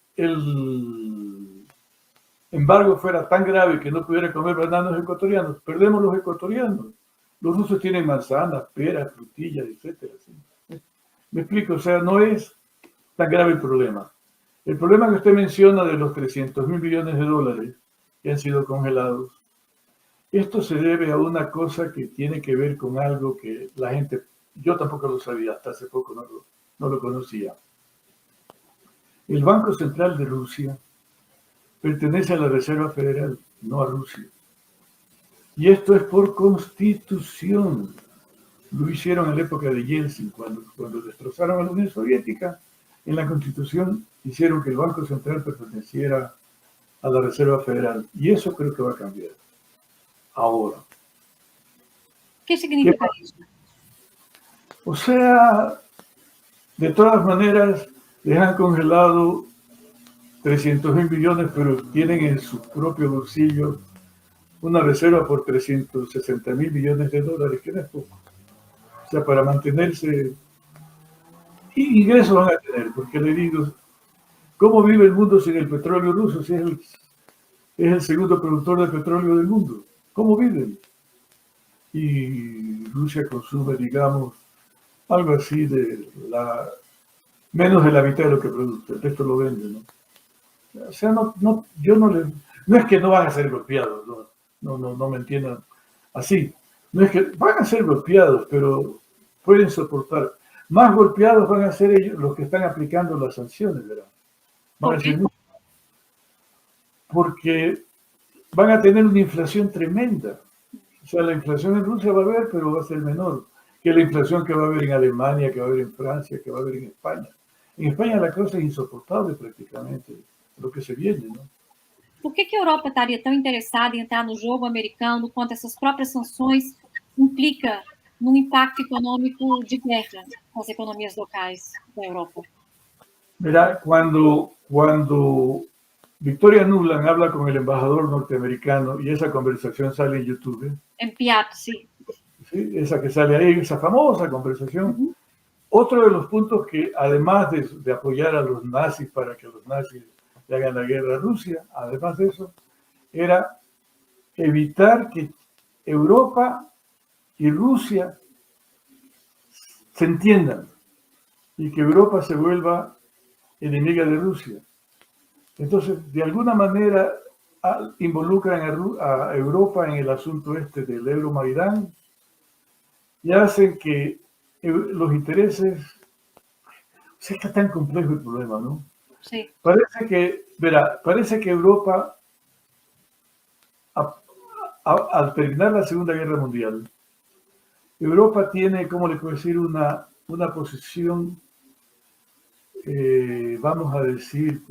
embargo fuera tan grave que no pudiera comer bananos ecuatorianos, perdemos los ecuatorianos. Los rusos tienen manzanas, peras, frutillas, etc. ¿Sí? Me explico, o sea, no es tan grave el problema. El problema que usted menciona de los 300.000 millones de dólares que han sido congelados, esto se debe a una cosa que tiene que ver con algo que la gente, yo tampoco lo sabía, hasta hace poco no lo conocía. El Banco Central de Rusia pertenece a la Reserva Federal, no a Rusia. Y esto es por constitución. Lo hicieron en la época de Yeltsin, cuando destrozaron a la Unión Soviética. En la Constitución hicieron que el Banco Central perteneciera a la Reserva Federal. Y eso creo que va a cambiar. Ahora. ¿Qué significa eso? O sea, de todas maneras, les han congelado 300.000 millones, pero tienen en su propio bolsillo una reserva por 360.000 millones de dólares, que no es poco. O sea, para mantenerse, y ingresos van a tener, porque le digo, ¿cómo vive el mundo sin el petróleo ruso? Si es el segundo productor de petróleo del mundo. ¿Cómo viven? Y Rusia consume, digamos, algo así menos de la mitad de lo que produce, el resto lo vende, ¿no? O sea, yo no es que no van a ser golpeados, no me entiendan así. No es que van a ser golpeados, pero pueden soportar. Más golpeados van a ser ellos los que están aplicando las sanciones, ¿verdad? Van a ser porque van a tener una inflación tremenda. O sea, la inflación en Rusia va a haber, pero va a ser menor que la inflación que va a haber en Alemania, que va a haber en Francia, que va a haber en España. En España la cosa es insoportable prácticamente, lo que se viene, ¿no? Por que a Europa estaria tão interessada em entrar no jogo americano quanto essas próprias sanções implica num impacto econômico de guerra nas economias locais da Europa? Mira, cuando Victoria Nuland habla con el embajador norteamericano y esa conversación sale en YouTube, En Piatto, sí. ¿sí? Esa que sale ahí, esa famosa conversación. Otro de los puntos que, además de apoyar a los nazis para que los nazis le hagan la guerra a Rusia, además de eso, era evitar que Europa y Rusia se entiendan y que Europa se vuelva enemiga de Rusia. Entonces, de alguna manera, involucran a Europa en el asunto este del Euromaidán y hacen que los intereses... O sea, está tan complejo el problema, ¿no? Sí. Parece que Europa, al terminar la Segunda Guerra Mundial, Europa tiene, ¿cómo le puedo decir?, una posición, vamos a decir,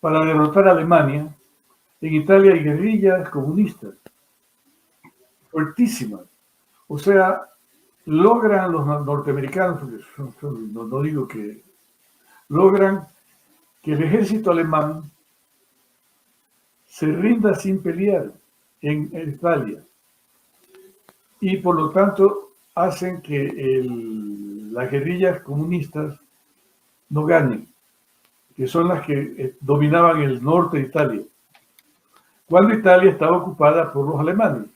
para derrotar a Alemania. En Italia hay guerrillas comunistas fuertísimas. O sea, logran los norteamericanos, no digo que logran que el ejército alemán se rinda sin pelear en Italia y por lo tanto hacen que las guerrillas comunistas no ganen, que son las que dominaban el norte de Italia, cuando Italia estaba ocupada por los alemanes.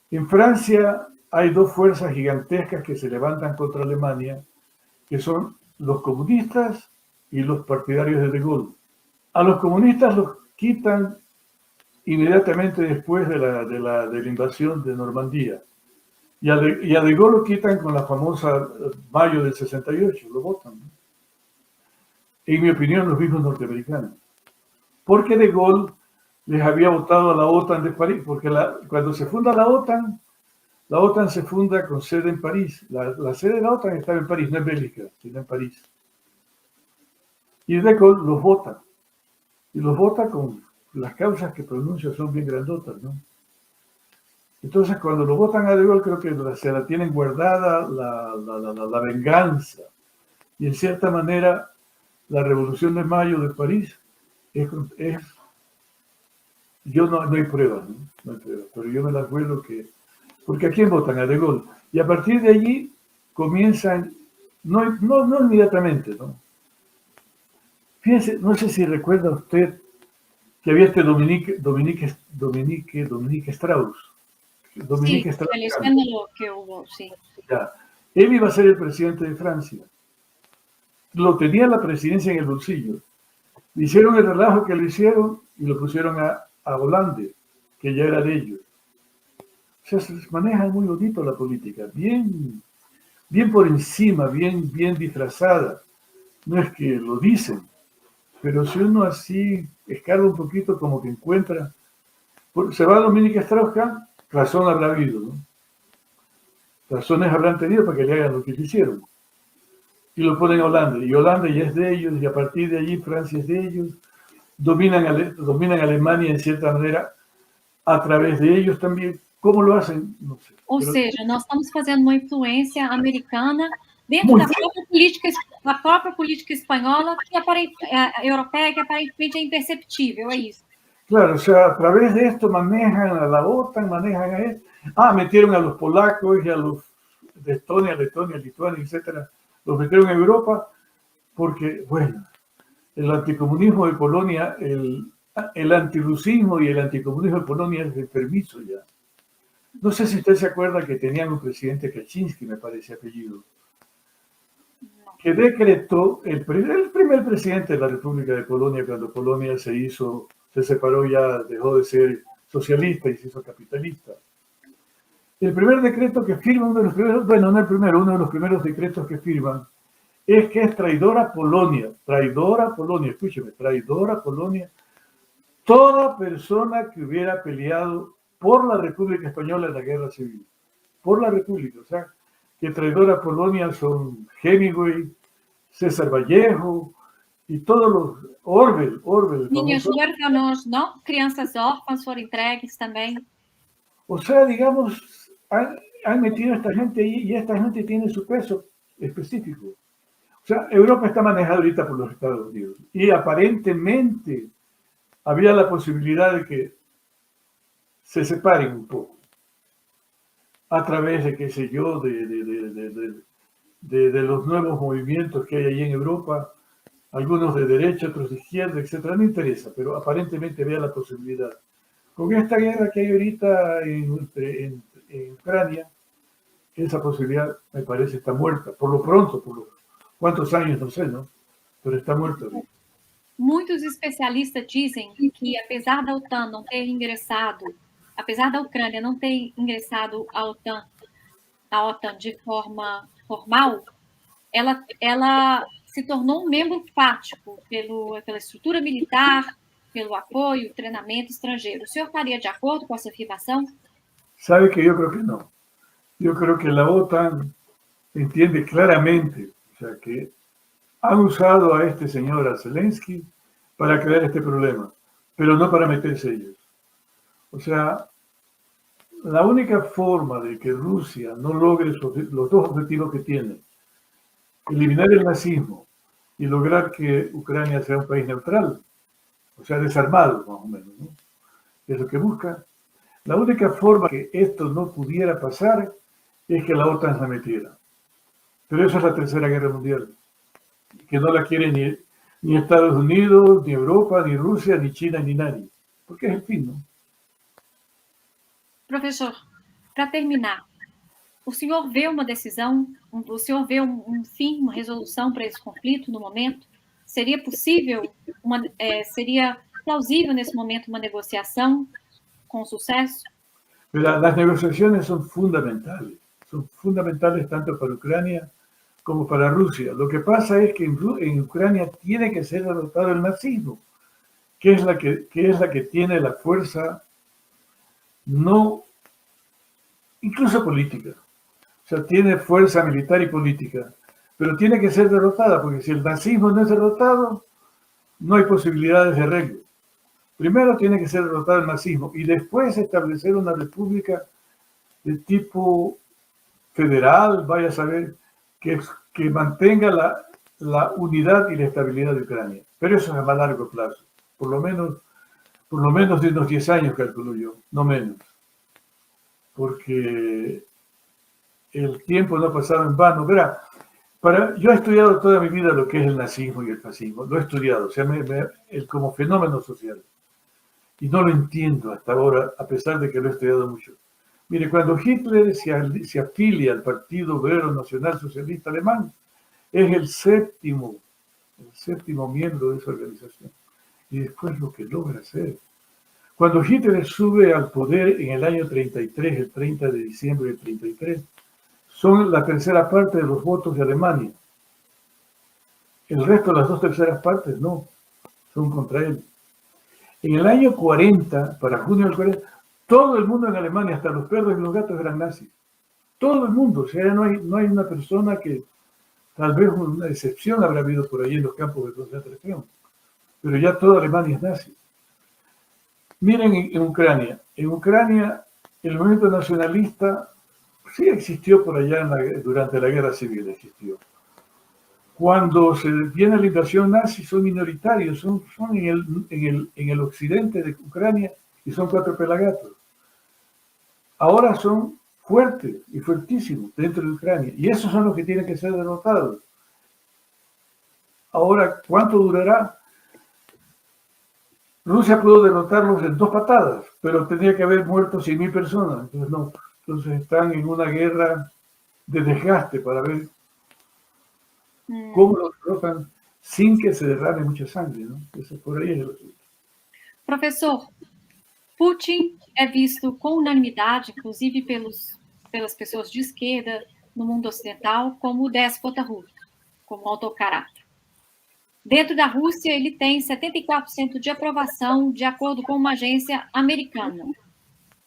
En Francia hay dos fuerzas gigantescas que se levantan contra Alemania, que son los comunistas y los partidarios de Gaulle. A los comunistas los quitan inmediatamente después de la invasión de Normandía. Y a De Gaulle lo quitan con la famosa mayo del 68, lo votan, ¿no? En mi opinión, los mismos norteamericanos. Porque De Gaulle les había votado a la OTAN de París, porque cuando se funda la OTAN se funda con sede en París. La sede de la OTAN estaba en París, no en Bélgica, sino en París. Y De Gaulle los vota. Y los vota con las causas que pronuncia son bien grandotas, ¿no? Entonces, cuando lo votan a De Gaulle, creo que se la tienen guardada la venganza. Y en cierta manera, la Revolución de Mayo de París no hay pruebas, ¿no? No hay pruebas, pero yo me la acuerdo que... Porque ¿a quién votan? A De Gaulle. Y a partir de allí comienzan, no inmediatamente, ¿no? Fíjense, no sé si recuerda usted que había este Dominique Strauss. Sí, el escándalo que hubo, sí. Ya. Él iba a ser el presidente de Francia. Lo tenía la presidencia en el bolsillo. Le hicieron el relajo que le hicieron y lo pusieron a Hollande, que ya era de ellos. O sea, se maneja muy bonito la política, bien por encima, bien disfrazada. No es que lo dicen, pero si uno así escarba un poquito, como que encuentra... Se va a Dominique Strauss-Kahn, razón habrá habido, ¿no? Razones habrán tenido para que le hagan lo que le hicieron. Y lo ponen a Holanda, y Holanda ya es de ellos, y a partir de allí Francia es de ellos. Dominan Alemania en cierta manera a través de ellos también. ¿Cómo lo hacen? No sé. Ou seja, nós estamos fazendo uma influência americana dentro da própria política espanhola, europeia, que aparentemente é imperceptível, é isso. Claro, o sea, a través de esto manejan a la OTAN, manejan a esto. Metieron a los polacos y a los de Estonia, Letonia, Lituania, etcétera. Los metieron en Europa porque, bueno, el anticomunismo de Polonia, el antirrusismo y el anticomunismo de Polonia es de permiso ya. No sé si usted se acuerda que tenían un presidente Kaczynski, me parece apellido, que decretó el primer presidente de la República de Polonia, cuando Polonia se separó ya, dejó de ser socialista y se hizo capitalista. El primer decreto que firma, uno de los primeros, bueno, no el primero, uno de los primeros decretos que firman, es que es traidora a Polonia, escúcheme, traidora a Polonia, toda persona que hubiera peleado por la República Española en la Guerra Civil, por la República, o sea, que traidora a Polonia son Hemingway, César Vallejo y todos los Orwell. Niños famoso. huérfanos, ¿no? Crianças órfãs foram entregues también. O sea, digamos, han metido a esta gente ahí y esta gente tiene su peso específico. O sea, Europa está manejada ahorita por los Estados Unidos y aparentemente había la posibilidad de que se separen un poco a través de, qué sé yo, de los nuevos movimientos que hay allí en Europa, algunos de derecha, otros de izquierda, etcétera. No interesa, pero aparentemente había la posibilidad. Con esta guerra que hay ahorita en Ucrania, esa posibilidad me parece está muerta, por lo pronto, por los cuántos años, no sé, ¿no? Pero está muerta. Muitos especialistas dizem que, apesar da OTAN não ter ingressado, apesar da Ucrânia não ter ingressado à OTAN de forma formal, ela se tornou um membro fático pela estrutura militar, pelo apoio, treinamento estrangeiro. O senhor estaria de acordo com essa afirmação? Sabe que yo creo que no. Yo creo que la OTAN entiende claramente, o sea, que han usado a este señor, a Zelensky, para crear este problema, pero no para meterse ellos. O sea, la única forma de que Rusia no logre los dos objetivos que tiene, eliminar el nazismo y lograr que Ucrania sea un país neutral, o sea, desarmado más o menos, ¿no? Es lo que busca. La única forma que esto no pudiera pasar es que la OTAN se metiera. Pero eso es la Tercera Guerra Mundial, que no la quiere ni Estados Unidos, ni Europa, ni Rusia, ni China, ni nadie. Porque es el fin, ¿no? Professor, para terminar, o senhor vê uma decisão, o senhor vê um fim, uma resolução para esse conflito no momento? Seria possível, seria plausível nesse momento uma negociação com sucesso? Las negociaciones son fundamentales tanto para Ucrania como para Rusia. Lo que pasa es que en Ucrania tiene que ser derrotado el nazismo, que es la que tiene la fuerza, no, incluso política. O sea, tiene fuerza militar y política, pero tiene que ser derrotada, porque si el nazismo no es derrotado, no hay posibilidades de arreglo. Primero tiene que ser derrotado el nazismo y después establecer una república de tipo federal, vaya a saber, que mantenga la unidad y la estabilidad de Ucrania. Pero eso es a más largo plazo, por lo menos de unos 10 años, calculo yo, no menos. Porque el tiempo no ha pasado en vano. Verá, yo he estudiado toda mi vida lo que es el nazismo y el fascismo, lo he estudiado, o sea, como fenómeno social. Y no lo entiendo hasta ahora, a pesar de que lo he estudiado mucho. Mire, cuando Hitler se afilia al Partido Obrero Nacional Socialista Alemán, es el séptimo miembro de esa organización. Y después lo que logra hacer. Cuando Hitler sube al poder en el año 33, el 30 de diciembre del 33, son la tercera parte de los votos de Alemania. El resto, las 2/3 partes, no, son contra él. En el año 40, para junio del 40, todo el mundo en Alemania, hasta los perros y los gatos, eran nazis. Todo el mundo, o sea, no hay una persona que, tal vez una excepción habrá habido por ahí en los campos de concentración, pero ya toda Alemania es nazi. Miren en Ucrania el movimiento nacionalista sí existió por allá durante la guerra civil, existió. Cuando se viene la invasión nazi son minoritarios, son en el occidente de Ucrania y son 4 pelagatos. Ahora son fuertes y fuertísimos dentro de Ucrania y esos son los que tienen que ser derrotados. Ahora, ¿cuánto durará? Rusia pudo derrotarlos en 2 patadas, pero tenía que haber muerto 100.000 personas. Entonces, no. Entonces están en una guerra de desgaste para ver cómo lo derrotan sin que se derrame mucha sangre, ¿no? Eso por ahí es el asunto. Professor, Putin é visto com unanimidade, inclusive pelas pessoas de esquerda no mundo ocidental, como o déspota russo, como autocrata. Dentro da Rússia, ele tem 74% de aprovação, de acordo com uma agência americana.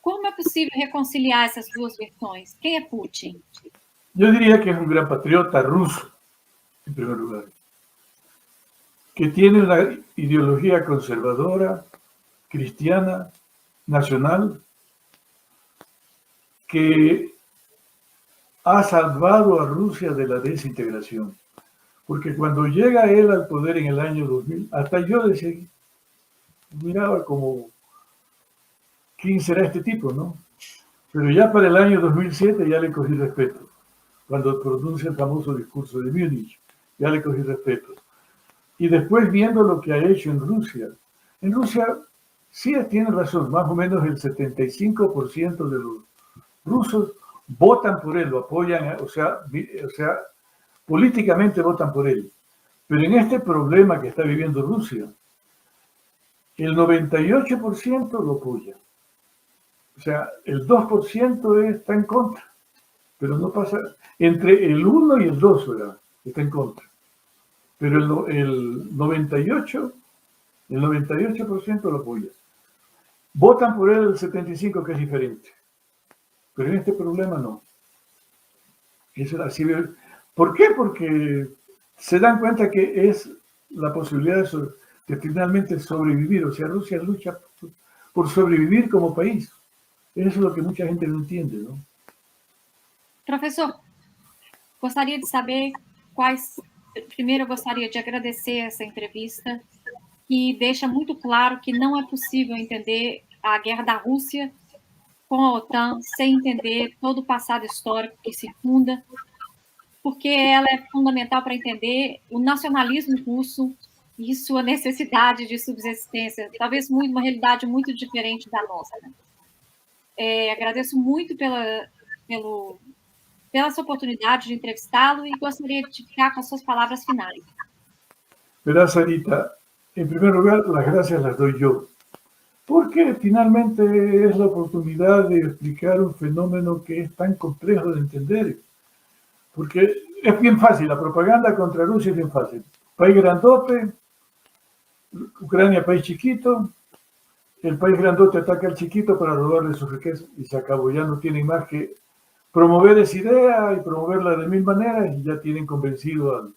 Como é possível reconciliar essas duas versões? Quem é Putin? Yo diría que es un gran patriota ruso, en primer lugar, que tiene una ideología conservadora, cristiana, nacional, que ha salvado a Rusia de la desintegración. Porque cuando llega él al poder en el año 2000, hasta yo decía, miraba como, ¿quién será este tipo, no? Pero ya para el año 2007 ya le cogí respeto. Cuando pronuncia el famoso discurso de Múnich, ya le cogí respeto. Y después viendo lo que ha hecho en Rusia sí tiene razón, más o menos el 75% de los rusos votan por él, lo apoyan, o sea, políticamente votan por él. Pero en este problema que está viviendo Rusia, el 98% lo apoya. O sea, el 2% está en contra. Pero no pasa, entre el 1 y el 2, ¿verdad? Está en contra. Pero el 98% lo apoya. Votan por él el 75%, que es diferente. Pero en este problema no. Eso así. ¿Por qué? Porque se dan cuenta que es la posibilidad de finalmente sobrevivir. O sea, Rusia lucha por sobrevivir como país. Eso es lo que mucha gente no entiende, ¿no? Professor, gostaria de saber quais... Primeiro, eu gostaria de agradecer essa entrevista, que deixa muito claro que não é possível entender a guerra da Rússia com a OTAN sem entender todo o passado histórico que circunda, porque ela é fundamental para entender o nacionalismo russo e sua necessidade de subsistência, talvez uma realidade muito diferente da nossa. Agradeço muito pela essa oportunidade de entrevistá-lo e gostaria de ficar com as suas palavras finais. Verás, Sarita, en primer lugar, las gracias las doy yo, porque finalmente es la oportunidad de explicar un fenómeno que es tan complejo de entender. Porque es bien fácil, la propaganda contra Rusia es bien fácil. País grandote, Ucrania país chiquito, el país grandote ataca al chiquito para robarle su riqueza y se acabó, ya no tienen más que promover esa idea y promoverla de mil maneras y ya tienen convencido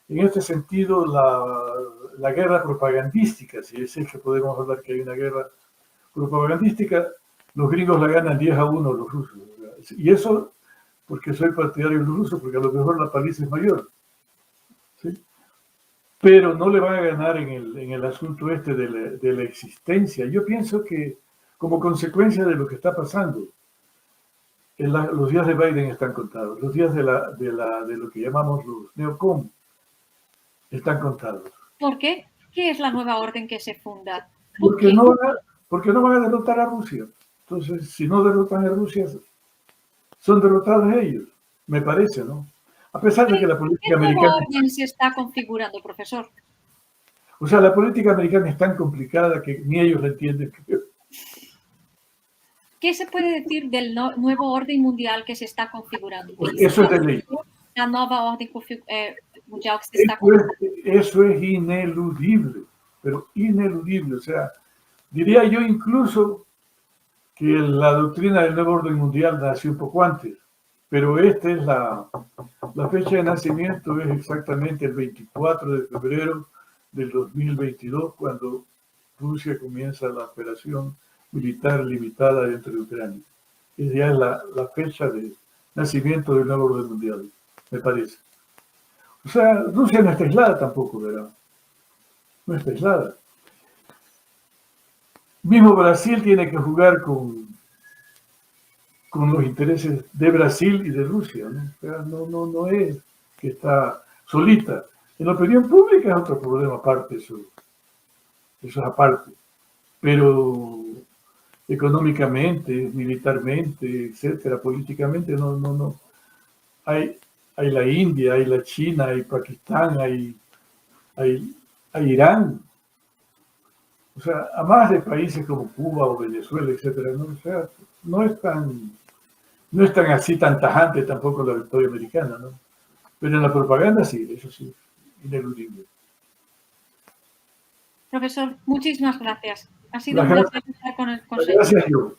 en este sentido la guerra propagandística, si es que podemos hablar que hay una guerra propagandística, los gringos la ganan 10-1 los rusos. Y eso porque soy partidario de los rusos, porque a lo mejor la paliza es mayor. ¿Sí? Pero no le van a ganar en el asunto este de la existencia. Yo pienso que como consecuencia de lo que está pasando, los días de Biden están contados, los días de lo que llamamos los neocon están contados. ¿Por qué? ¿Qué es la nueva orden que se funda? Porque no van a derrotar a Rusia. Entonces, si no derrotan a Rusia, son derrotados ellos, me parece, ¿no? A pesar de que la política americana... ¿Qué nueva orden se está configurando, profesor? O sea, la política americana es tan complicada que ni ellos la entienden. ¿Qué se puede decir del nuevo orden mundial que se está configurando? Eso es de ley. La nueva orden mundial que se está configurando. Eso es ineludible, pero ineludible. O sea, diría yo incluso que la doctrina del nuevo orden mundial nació un poco antes, pero esta es la fecha de nacimiento es exactamente el 24 de febrero del 2022, cuando Rusia comienza la operación militar limitada dentro de Ucrania. Esa ya es la fecha de nacimiento del nuevo orden mundial, me parece. O sea, Rusia no está aislada tampoco, ¿verdad? No está aislada. Mismo Brasil tiene que jugar con los intereses de Brasil y de Rusia, ¿no? O sea, no es que está solita. En la opinión pública es otro problema aparte, eso es aparte. Pero económicamente, militarmente, etcétera, políticamente, no. hay la India, hay la China, hay Pakistán, hay Irán. O sea, a más de países como Cuba o Venezuela, etcétera, ¿no? O sea, no es tan así, tan tajante tampoco la victoria americana, ¿no? Pero en la propaganda sí, eso sí, ineludible. Profesor, muchísimas gracias. Ha sido Las un placer estar con el gracias yo.